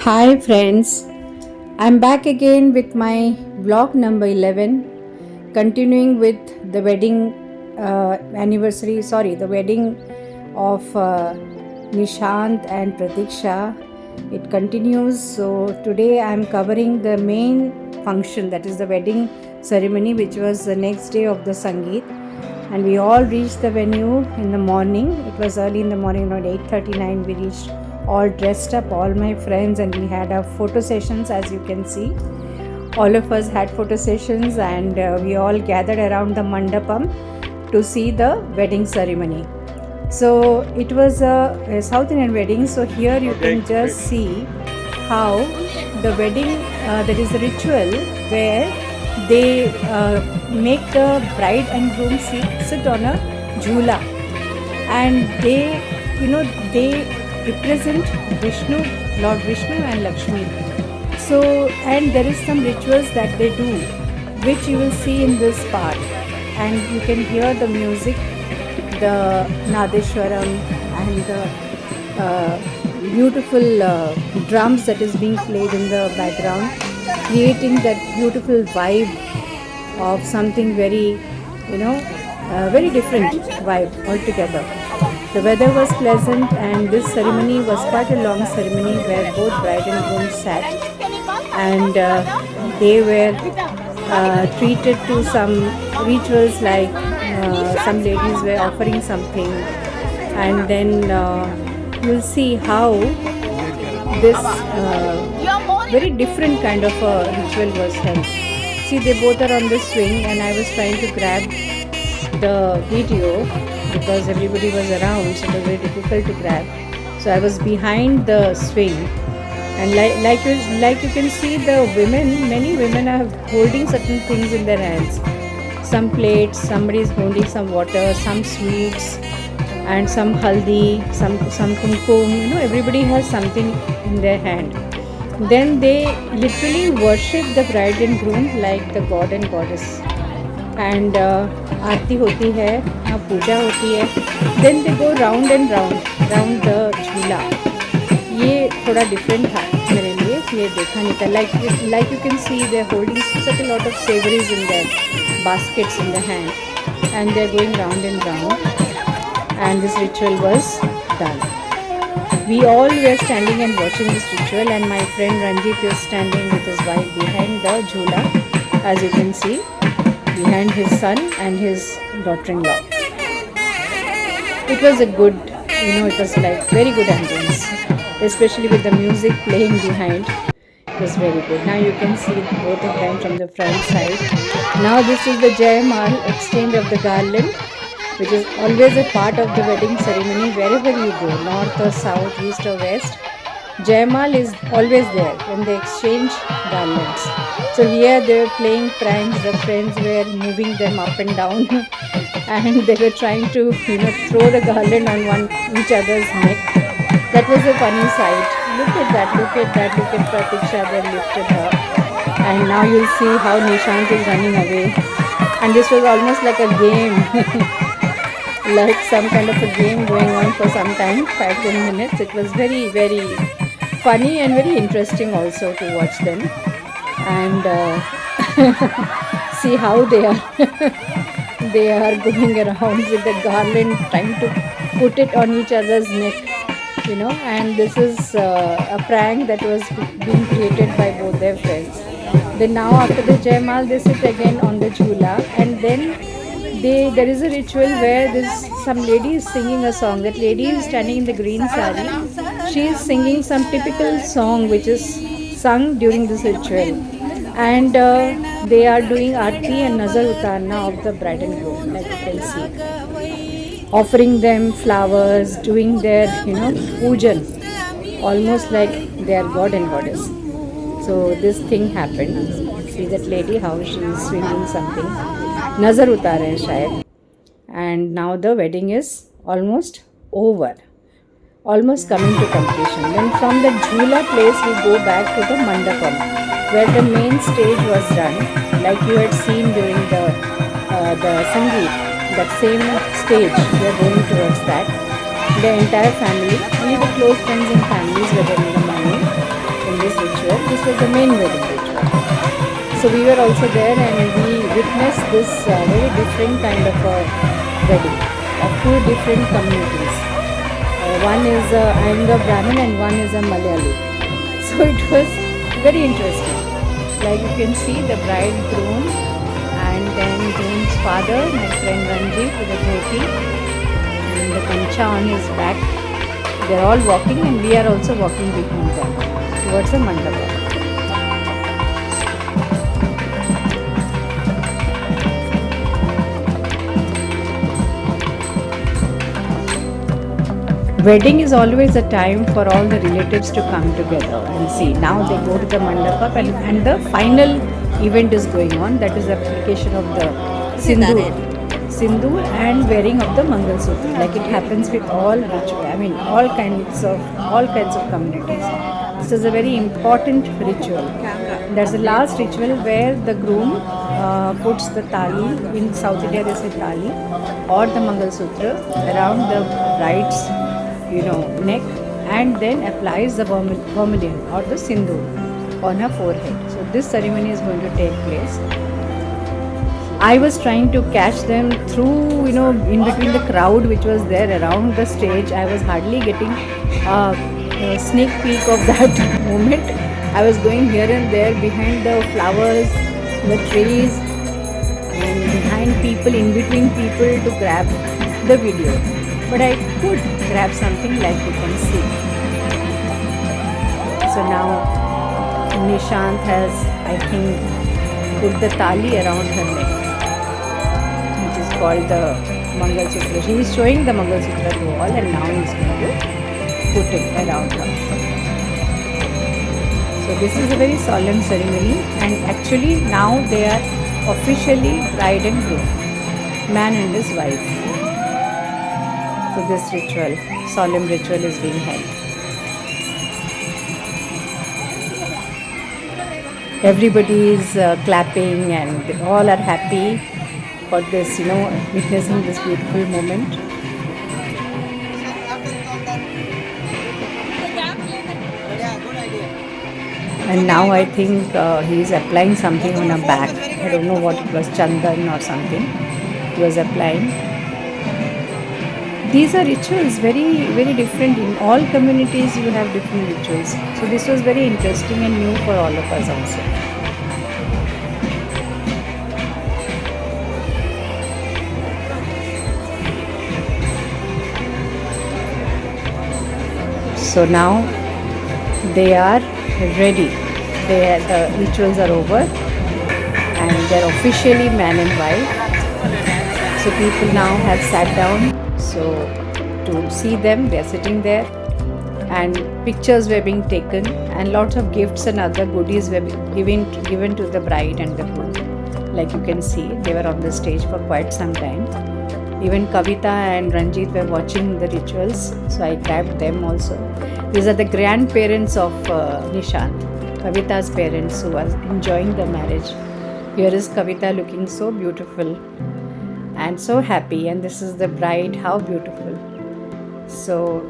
Hi friends, I'm back again with my vlog number 11, continuing with the wedding the wedding of Nishant and Pratiksha. It continues. So today I'm covering the main function, that is the wedding ceremony, which was the next day of the Sangeet. And we all reached the venue in the morning. It was early in the morning, around 8:39. We reached all dressed up, all my friends, and we had our photo sessions. As you can see, all of us had photo sessions, and we all gathered around the mandapam to see the wedding ceremony. So it was a South Indian wedding. So here you can just see how the wedding, that is the ritual where they make the bride and groom sit on a jhula, and they represent Vishnu, Lord Vishnu and Lakshmi. So, and there is some rituals that they do, which you will see in this part, and you can hear the music, the Nadeshwaram, and the beautiful drums that is being played in the background, creating that beautiful vibe of something very, very different vibe altogether. The weather was pleasant, and this ceremony was quite a long ceremony where both bride and groom sat, and they were treated to some rituals, like some ladies were offering something, and then you'll see how this very different kind of a ritual was held. See, they both are on the swing, and I was trying to grab the video because everybody was around, so it was very difficult to grab. So I was behind the swing, and like you can see, the women, many women are holding certain things in their hands. Some plates, somebody is holding some water, some sweets, and some haldi, some kumkum. Everybody has something in their hand. Then they literally worship the bride and groom like the god and goddess. And आरती होती है, पूजा होती है. Then they go round and round the झूला. ये थोड़ा different था मेरे लिए, ये देखा नहीं था. Like you can see, they're holding such a lot of savories in their baskets in their hand, and they're going round and round, and this ritual was done. We all were standing and watching this ritual, and my friend Ranjit is standing with his wife behind the jhula, as you can see, behind his son and his daughter-in-law. It was a good, it was like very good ambience, especially with the music playing behind. It was very good. Now you can see both of them from the front side. Now this is the Jaimal, exchange of the garland, which is always a part of the wedding ceremony wherever you go, north or south, east or west. Jaimal is always there when they exchange garlands. So here they were playing pranks. The friends were moving them up and down, and they were trying to throw the garland on each other's neck. That was a funny sight. Look at that, look at Pratiksha, they lifted her. And now you'll see how Nishant is running away. And this was almost like a game. Like some kind of a game going on for some time, 5-10 minutes. It was very, very funny and very interesting also to watch them, and see how they are going around with the garland, trying to put it on each other's neck, and this is a prank that was being created by both their friends. Then now after the Jaimal, they sit again on the jhula, and then there is a ritual where some lady is singing a song. That lady is standing in the green sari. She is singing some typical song which is sung during this ritual, and they are doing aarti and nazar utarna of the bride and groom, like you can see, offering them flowers, doing their pujan, almost like they are god and goddess. So this thing happened. See that lady, how she is swinging something. Nazar utar hai shayad. And now the wedding is almost over, almost coming to completion. Then from the jhula place we go back to the mandapam, where the main stage was done, like you had seen during the Sangeet. That same stage we are going towards that. The entire family, only the close friends and families were there in the morning. In the main wedding ritual. So we were also there and we witnessed this very different kind of a wedding of two different communities. One is a Iyengar Brahmin and one is a Malayali. So it was very interesting. Like you can see the bride, groom, and then groom's father, my friend Ranjit with a dhoti and the kancha on his back. They are all walking and we are also walking behind them towards the mandapa. Wedding is always a time for all the relatives to come together and see. Now they go to the mandapa and the final event is going on. That is the application of the sindoor and wearing of the Mangal Sutra. Like it happens with all ritual. I mean all kinds of communities. This is a very important ritual. There's the last ritual where the groom puts the tali. In South India they say tali or the Mangal Sutra around the bride's neck and then applies the vermilion or the sindoor on her forehead. So this ceremony is going to take place. I was trying to catch them through, in between the crowd which was there around the stage. I was hardly getting a sneak peek of that moment. I was going here and there behind the flowers, the trees, and behind people, in between people to grab the video. But I could grab something like you can see. So now Nishant has, I think, put the tali around her neck, which is called the Mangal Sutra. He is showing the Mangal Sutra to all and now he is going to put it around her. So this is a very solemn ceremony and actually now they are officially bride and groom, man and his wife. So this ritual, solemn ritual is being held. Everybody is clapping and all are happy for this, witnessing this beautiful moment. And now I think he is applying something on her back. I don't know what it was, chandan or something he was applying. These are rituals, very, very different. In all communities, you have different rituals. So this was very interesting and new for all of us also. So now they are ready. The rituals are over and they are officially man and wife. So people now have sat down. So to see them, they are sitting there and pictures were being taken and lots of gifts and other goodies were given to the bride and the groom. Like you can see, they were on the stage for quite some time. Even Kavita and Ranjit were watching the rituals, so I grabbed them also. These are the grandparents of Nishant, Kavita's parents who are enjoying the marriage. Here is Kavita looking so beautiful and so happy, and this is the bride, how beautiful. So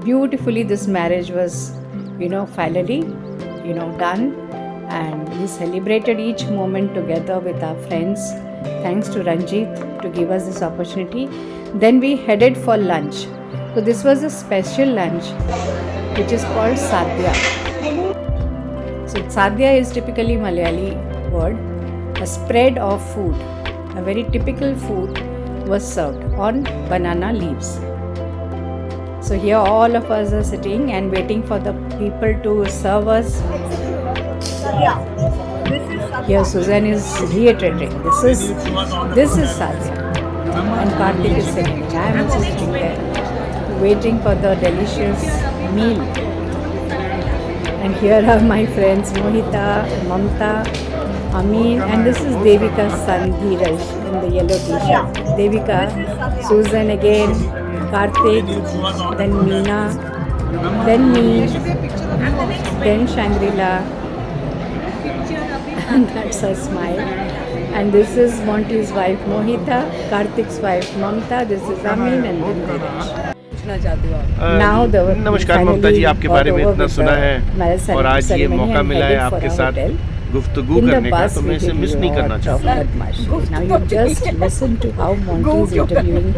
beautifully this marriage was finally done, and we celebrated each moment together with our friends. Thanks to Ranjit to give us this opportunity. Then we headed for lunch. So this was a special lunch which is called sadhya. So sadhya is typically Malayali word, a spread of food. A very typical food was served on banana leaves. So here all of us are sitting and waiting for the people to serve us. Here Susan is reiterating, this is sadhya. And Karthik is sitting. I am also sitting there, waiting for the delicious meal. And here are my friends Mohita, Mamta, Amin, and this is Devika's son Dheeraj in the yellow t-shirt. Devika, Susan again, Karthik, then Meena, then me, then Shangri-La, and that's her smile. And this is Monty's wife Mohita, Karthik's wife Mamta, this is Amin, and then Dheeraj. पूछना चाहते हो आप? Now the नमस्कार ममता जी, आपके बारे में इतना सुना है और आज ये ceremony मौका and मिला है heading for आपके our साथ hotel. गुफ्तगू In the करने का, bus तो मैं we इसे did मिस नहीं करना lot of चाहता। badmashi. Now you just listen to how Monty is interviewing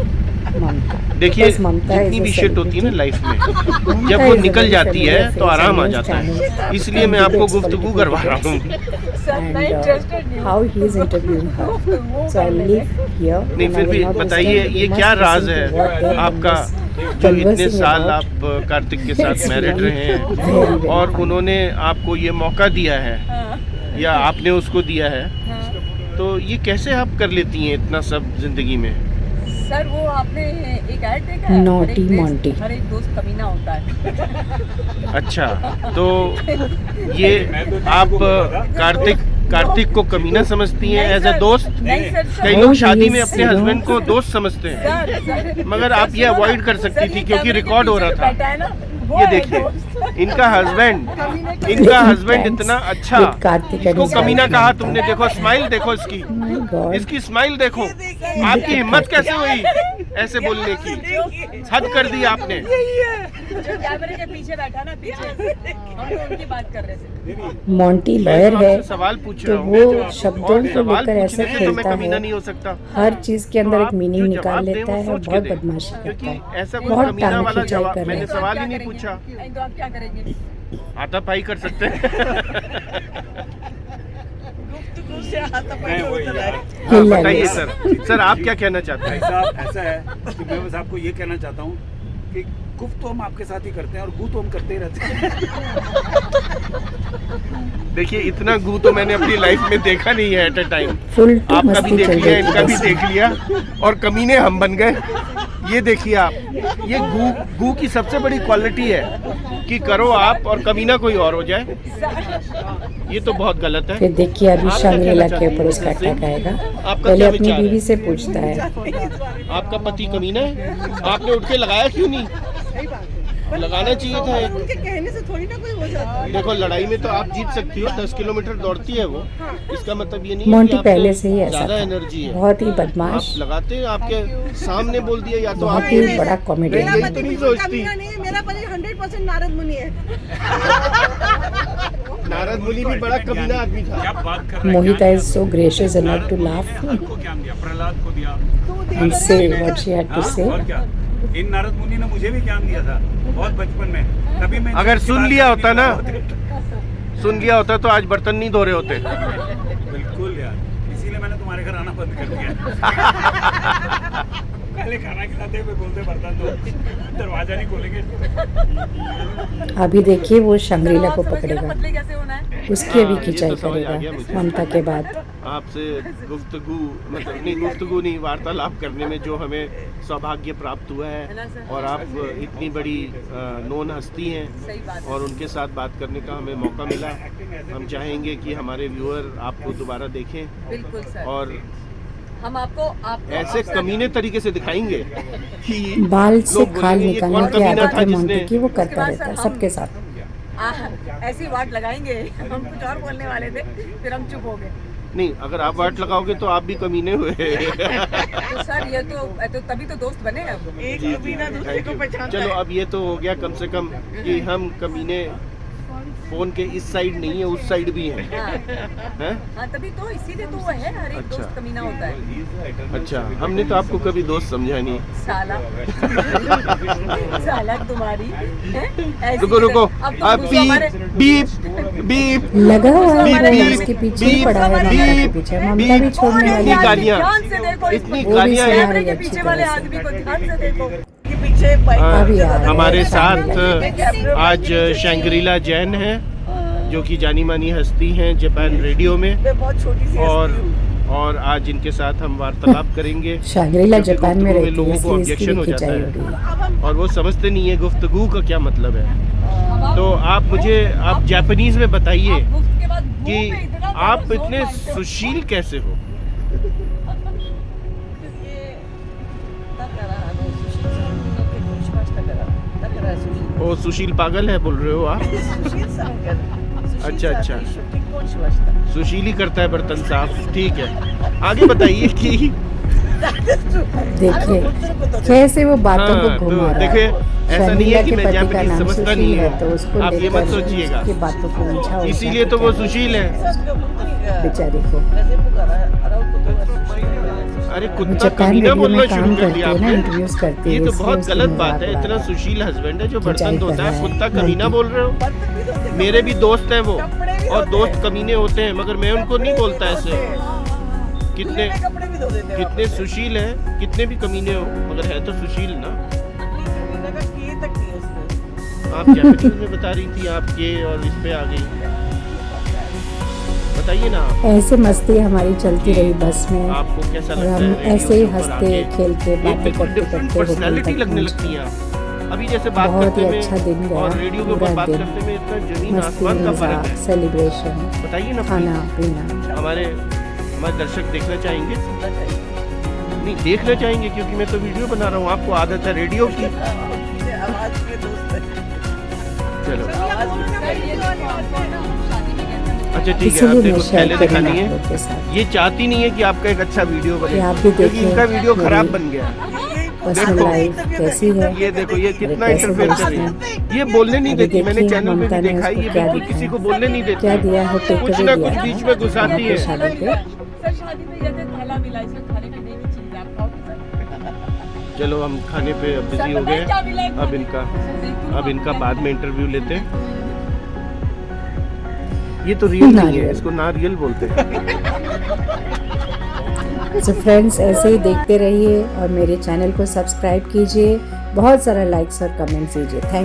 Mamta. देखिए Because Mamta जितनी is भी a शिट होती है ना celebrity. लाइफ में, Mamta जब वो is a निकल very जाती है familiar तो face आराम on आ news जाता है, channels इसलिए and मैं आपको debates गुफ्तगू political करवा रहा debates. हूँ। सर And मैं इंटरेस्टेड नहीं how he is interviewing her. So I'll leave here. नहीं and I फिर will भी not बताइए disturb you. ये You क्या must राज listen है to what they are आपका, जो इतने conversing साल about. आप कार्तिक के साथ It's मैरिड really रहे very, हैं very और funny. उन्होंने आपको ये मौका दिया है हाँ, या आपने उसको दिया है, हाँ। तो ये कैसे आप कर लेती हैं इतना सब जिंदगी में? सर वो आपने एक ऐड देखा है? Naughty Monty. हर एक दोस्त कमीना होता है। अच्छा, तो ये आप कार्तिक को कमीना समझती हैं एज अ दोस्त? नहीं सर, कई सर, लोग Oh, शादी he में is, अपने you know. हस्बैंड को दोस्त समझते हैं, सर, मगर आप ये अवॉइड कर सकती सर, थी ये क्योंकि कैमरे के रिकॉर्ड हो पीछे रहा जो था। बैठा है ना, वो ये है देखिए दोस्त। इनका हस्बैंड Thanks. इतना अच्छा, With Karthik and इसको his कमीना wife कहा Mamta. तुमने, देखो स्माइल देखो इसकी, Oh my God. इसकी स्माइल देखो, आपकी हिम्मत कैसे हुई ऐसे बोलने की? हद कर दी आपने। जो कैमरे के पीछे बैठा ना, पीछे हम तो उनकी बात कर रहे थे। मोंटी मैं लॉयर तो है, आपसे सवाल पूछ तो रहा हूँ, वो शब्दों और को सवाल लेकर ऐसा पूछने से तो मैं खेलता कमीना है, नहीं हो सकता। हर चीज के अंदर तो एक आप मीनिंग जो निकाल जवाब दें लेता वो है, सोच के बहुत दें, बदमाशी करता क्योंकि है, ऐसा कोई बहुत कमीना टांग वाला खिंचाई जवाब कर मैंने रहा है। सवाल ही नहीं पूछा। तो आप क्या करेंगे? हाथापाई कर सकते हैं। मैं वही यार। हाँ, बताइए सर आप क्या कहना चाहते हैं? भाई साहब ऐसा है कि मैं बस आपको ये कहना चाहता हूँ कि गुफ्त तो हम आपके साथ ही करते हैं और गू तो हम करते ही रहते हैं। देखिए इतना गू तो मैंने अपनी लाइफ में देखा नहीं है at a time. Full to आपका भी मस्ती देख चल लिया, रही इनका भी थी देख लिया और कमीने हम बन गए। ये देखिए आप, ये गू की सबसे बड़ी क्वालिटी है कि करो आप और कमीना कोई और हो जाए, ये तो बहुत गलत है। फिर देखिए अभी आप क्या शांग्रीला कहना के चाहते ऊपर हैं उसका इससे? अटैक आएगा। आपका पहले क्या अपनी विचार है? बीवी से पूछता है, आपका पति कमीना है, आपने उठ के लगाया क्यों नहीं? लगाना चाहिए था एक। उनके कहने से थोड़ी ना कोई हो जाता है। देखो लड़ाई में तो आप जीत सकती हो, 10 किलोमीटर दौड़ती है वो, इसका मतलब ये नहीं है मोंटी कि आपसे पहले से ही ऐसा ज्यादा था, एनर्जी है। बहुत ही आप बदमाश, लगाते हैं, आपके सामने बोल दिया या तो बहुत आप ही बड़ा कॉमेडी। यही तो नहीं सोचती। कमीना नहीं है, मेरा पति 100% नारद मुनि है। नारद मुनि भी बड़ा कमीना आदमी था। क्या बात कर रहे हैं? मोहिता is so gracious enough to laugh आपको क्या दिया? प्रहलाद को दिया and say what she had to हाँ, say. और क्या? इन नारद मुनि ने मुझे भी ज्ञान दिया था बहुत बचपन में, तभी मैं अगर इनकी सुन बात लिया नहीं होता ना, होते। सुन लिया होता तो आज बर्तन नहीं धो रहे होते। बिल्कुल यार, इसीलिए मैंने तुम्हारे घर आना बंद कर दिया। पहले खाना खिलाते हुए बोलते बर्तन दो, दरवाजा नहीं खोलेंगे। अभी देखिए वो शांग्रीला को आप समझ गए ना पकड़ेगा, पतले कैसे होना है? उसकी अभी हाँ, ये खिंचाई तो समझ आ गया करेगा मुझे। ममता के बाद। आपसे गुफ्तगू मतलब नहीं, गुफ्तगू नहीं, वार्तालाप करने में जो हमें सौभाग्य प्राप्त हुआ है ना है सर? और आप इतनी बड़ी नोन हस्ती हैं सही बात है। और उनके साथ बात करने का हमें मौका मिला। हम चाहेंगे कि हमारे व्यूअर आपको दोबारा देखें बिल्कुल सर। और हम आपको ऐसे अवसर कमीने तरीके से दिखाएंगे कि बाल से लोग खाल बोलेंगे, ये निकालने कौन की कमीना आदत था है जिसने मोंटी की, वो उसके करता बाद रहता है सर सबके साथ। ऐसी वाट लगाएंगे। हम कुछ और बोलने वाले थे, फिर हम चुप हो गए। नहीं, अगर आप वाट लगाओगे तो आप भी कमीने हुए। तो सर ये तो तभी तो दोस्त बने अब। एक जी, कमीना दूसरे थैंक को यू। पहचानता चलो है। अब ये तो हो गया कम से कम कि हम कमीने फोन के इस साइड नहीं है, उस साइड भी हैं, हैं? हाँ तभी तो, इसीलिए तो वो है, हर एक अच्छा। दोस्त कमीना होता है। अच्छा, हमने तो आपको कभी दोस्त समझा नहीं। साला साला तुम्हारी हैं? ऐसी रुको रुको, अब तो अब गुस्सा हमारे बीप बीप लगा हुआ है बीप, वो बीप, उसके पीछे ही बीप, पड़ा है, ममता के बीप, पीछे, ममता बीप। भी छोड़ने वाली इतनी नहीं। गालियाँ, ध्यान से देखो, इतनी इसको। गालियाँ सुना हैं। कैमरे के अच्छी पीछे तरह वाले से। आदमी को ध्यान से देखो। के पीछे अभी आ रहा है हमारे साथ शांग्रीला। आज शांग्रीला जैन है जो कि जानी मानी हस्ती हैं जापान रेडियो में, मैं बहुत छोटी सी और आज इनके साथ हम वार्तालाप करेंगे। शांग्रीला क्योंकि जापान में गुफ्तगू रहती है, लोगों को इसलिए इसकी ऑब्जेक्शन भी हो जाता खिंचाई हो है रही है। और वो समझते नहीं है गुफ्तगू का क्या मतलब है। तो आप मुझे आप जापानीज में बताइए आप गुफ्त के बाद मुंह कि पे इतना आप जोर इतने मारते हो। सुशील कैसे हो? ओ सुशील पागल है बोल रहे हो आप? अच्छा, अच्छा। सुशील ही करता है बर्तन साफ, ठीक है। आगे बताइए कि देखिए कैसे वो बातों को हाँ, घुमा तो रहा देखिए, है। ऐसा नहीं शर्मिला है कि के मैं पति का जापानीज नाम समझता सुशील नहीं है हूँ। तो उसको आप ये मत लेकर सोचिएगा। उसकी बातों को उलझा इसीलिए तो वो सुशील है। बेचारी को। अरे कुत्ता जापान कमीना रेडियो बोलना में शुरू काम कर करती दिया है ना, आपने। इंटरव्यूज करती है, ये तो इसलिए बहुत उसकी गलत मजाक बात है। उड़ा इतना रहा है। सुशील हस्बैंड है जो बर्तन खिंचाई धोता कर है, रहा है, कुत्ता लड़की। कमीना बोल रहे हो। मेरे भी दोस्त हैं वो, और दोस्त कमीने होते हैं, मगर मैं उनको नहीं बोलता ऐसे। कितने कपड़े भी धो देते हैं कितने सुशील हैं, कितने भी कमीने हो, मगर है तो सुशील ना। कमीने का किए तक नहीं उसने। आप जापानीज में बता रही थी आपके, और इस पे आ गई। बताइए ना आप, ऐसे मस्ती हमारी चलती रही बस में, आपको कैसा और लगता हम है रेडियो ऐसे ही के ऊपर हंसते आके? खेलते एक बातें बिल्कुल करते डिफरेंट करते होटल पर्सनैलिटी तक लगने पहुंचे। लगती हैं आप। अभी जैसे बात बहुत करते ही अच्छा दिन में गया, और रेडियो के पूरा ऊपर बात दिन। करते में इतना जमीन मस्ती आसमान का फर्क मजाक है। सेलिब्रेशन, बताइए ना खाना please। पीना। हमारे दर्शक देखना चाहेंगे? नहीं देखना चाहेंगे, क्योंकि मैं तो वीडियो बना रहा हूँ। आपको आदत है रेडियो की। आवाज के दोस्त है। चलो शादी में कैसा अच्छा ठीक है। इसीलिए आप मैं देखो शेयर पहले करूँगा दिखानी आप है। लोग के साथ। ये चाहती नहीं है कि आपका एक अच्छा वीडियो बने, कि आप भी क्योंकि देखें इनका वीडियो मेरी खराब बन गया। पर्सनल लाइफ कैसी है। ये देखो ये कितना कैसे इंटरफेयर कर रही है। ये बोलने नहीं अभी देती। मैंने देखिए चैनल पे ममता भी ने देखा है, उसको ये क्या बिल्कुल दिखाया। किसी को बोलने नहीं देती। क्या दिया है, टेक कुछ अवे ना दिया कुछ है बीच में घुसाती है। शादी पे। सर शादी में जैसे थाला मिला, इसमें खाने का नई चीज है, आप खाओगे सर? चलो हम खाने पे अब बिजी हो गए। अब इनका बाद में इंटरव्यू लेते हैं। ये तो रियल नहीं है, नारियल। इसको नारियल बोलते हैं। तो फ्रेंड्स ऐसे ही देखते रहिए और मेरे चैनल को सब्सक्राइब कीजिए, बहुत सारा लाइक्स और कमेंट्स दीजिए। थैंक